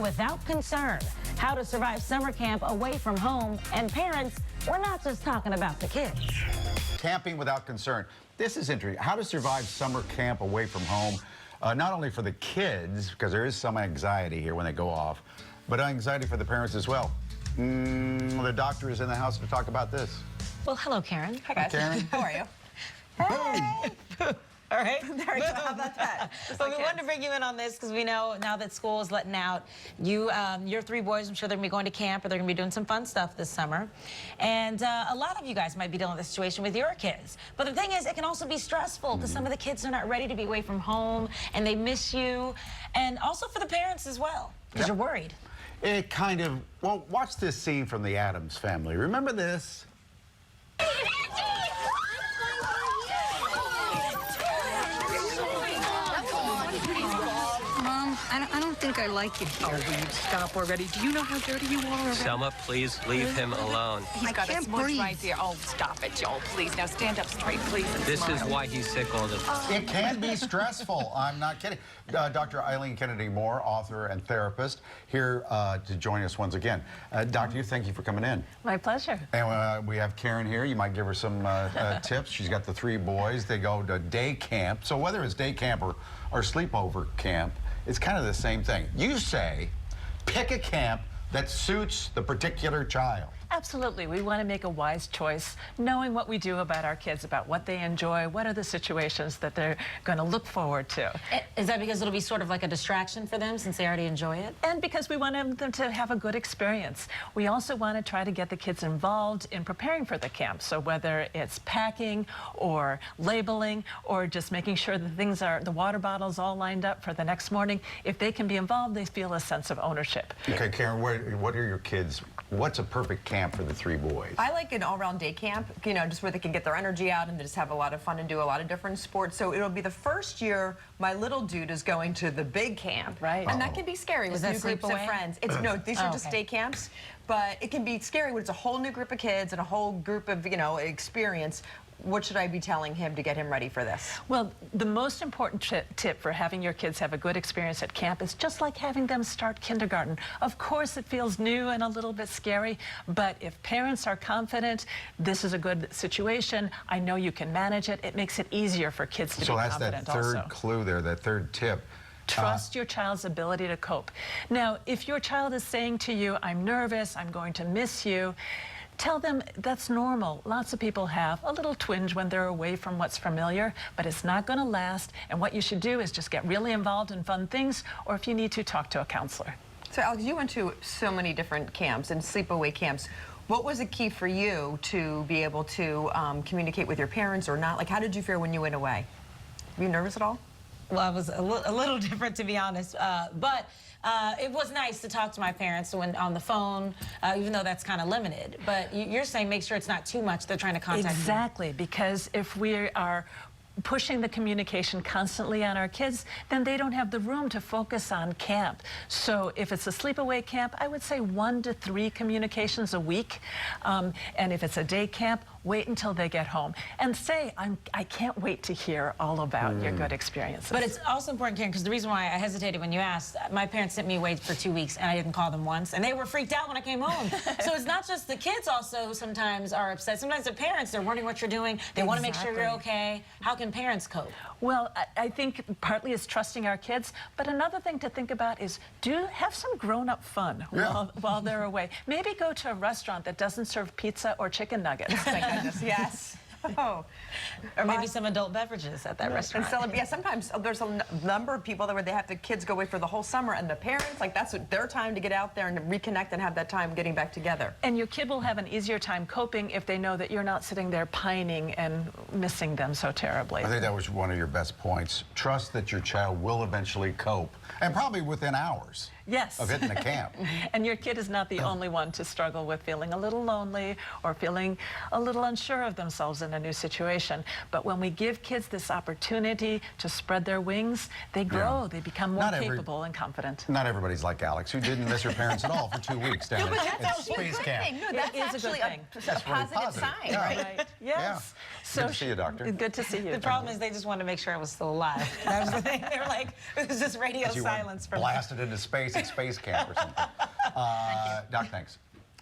without concern. How to survive summer camp away from home. And parents, we're not just talking about the kids. Camping without concern. This is interesting. How to survive summer camp away from home. Not only for the kids, because there is some anxiety here when they go off, but anxiety for the parents as well. The doctor is in the house to talk about this. Well, hello, Karen. Hi, guys. Karen. How are you? Hey. All right. There we go. How about that? Well, we wanted to bring you in on this because we know now that school is letting out, your three boys, I'm sure they're going to be going to camp or they're going to be doing some fun stuff this summer. And a lot of you guys might be dealing with the situation with your kids. But the thing is, it can also be stressful because some of the kids are not ready to be away from home and they miss you. And also for the parents as well, because you're worried. It kind of, well, watch this scene from the Addams Family. Remember this? Mom, I don't think I like it here. Oh, will you stop already? Do you know how dirty you are? Selma, please leave him alone. He's got a can't smudge breathe. right there. Oh, stop it, Joel, please. Now stand up straight, please. and This is smile. why he's sick all the time. It can be stressful. I'm not kidding. Dr. Eileen Kennedy Moore, author and therapist, here to join us once again. Doctor, thank you for coming in. My pleasure. And we have Karen here. You might give her some tips. She's got the three boys. They go to day camp. So whether it's day camp or sleepover camp, it's kind of the same thing. You say, pick a camp that suits the particular child. Absolutely. We want to make a wise choice, knowing what we do about our kids, about what they enjoy, what are the situations that they're going to look forward to. Is that because it'll be sort of like a distraction for them since they already enjoy it? And because we want them to have a good experience. We also want to try to get the kids involved in preparing for the camp. So whether it's packing or labeling or just making sure the water bottles all lined up for the next morning, if they can be involved, they feel a sense of ownership. Okay, Karen, what are your kids? What's a perfect camp for the three boys? I like an all-round day camp, you know, just where they can get their energy out and just have a lot of fun and do a lot of different sports. So it'll be the first year my little dude is going to the big camp. Right. And that can be scary with that new groups of sleepaway? friends. No, these are just okay. day camps. But it can be scary when it's a whole new group of kids and a whole group of, you know, experience. What should I be telling him to get him ready for this? Well, the most important tip for having your kids have a good experience at camp is just like having them start kindergarten. Of course, it feels new and a little bit scary, but if parents are confident, this is a good situation, I know you can manage it, it makes it easier for kids to be confident also. So that's that third clue there, that third tip. Trust your child's ability to cope. Now, if your child is saying to you, I'm nervous, I'm going to miss you, tell them that's normal. Lots of people have a little twinge when they're away from what's familiar, but it's not going to last. And what you should do is just get really involved in fun things, or if you need to, talk to a counselor. So, Alex, you went to so many different camps and sleepaway camps. What was the key for you to be able to communicate with your parents or not? Like, how did you feel when you went away? Were you nervous at all? Well, I was a little different, to be honest, but it was nice to talk to my parents on the phone, even though that's kind of limited. But you're saying make sure it's not too much. They're trying to contact Exactly, because if we are pushing the communication constantly on our kids, then they don't have the room to focus on camp. So if it's a sleepaway camp, I would say 1 to 3 communications a week. And if it's a day camp, wait until they get home and say, I can't wait to hear all about your good experiences. But it's also important, Karen, because the reason why I hesitated when you asked, my parents sent me away for 2 weeks and I didn't call them once, and they were freaked out when I came home. So it's not just the kids also sometimes are upset. Sometimes the parents, they're wondering what you're doing. They want to make sure you're okay. How can parents cope? Well, I think partly it's trusting our kids, but another thing to think about is have some grown-up fun while they're away. Maybe go to a restaurant that doesn't serve pizza or chicken nuggets. Thank goodness, yes. Oh. Or maybe some adult beverages at that restaurant. Yeah, sometimes there's a number of people where they have the kids go away for the whole summer, and the parents, like, that's their time to get out there and reconnect and have that time getting back together. And your kid will have an easier time coping if they know that you're not sitting there pining and missing them so terribly. I think that was one of your best points. Trust that your child will eventually cope, and probably within hours. Yes. Of hitting the camp. And your kid is not the only one to struggle with feeling a little lonely or feeling a little unsure of themselves in in a new situation. But when we give kids this opportunity to spread their wings, they grow, they become more Not every- capable and confident. Not everybody's like Alex, who didn't miss her parents at all for 2 weeks down But at that's actually space a good camp. thing. No, It that's is a good actually thing. a That's really positive positive. sign, Yeah. right? Right. Yes. Good to see you, Doctor. Good to see you. The problem is they just wanted to make sure I was still alive. That was the thing. They were like, it was just radio You were silence for me. blasted into space at space camp or something. Doc, thanks.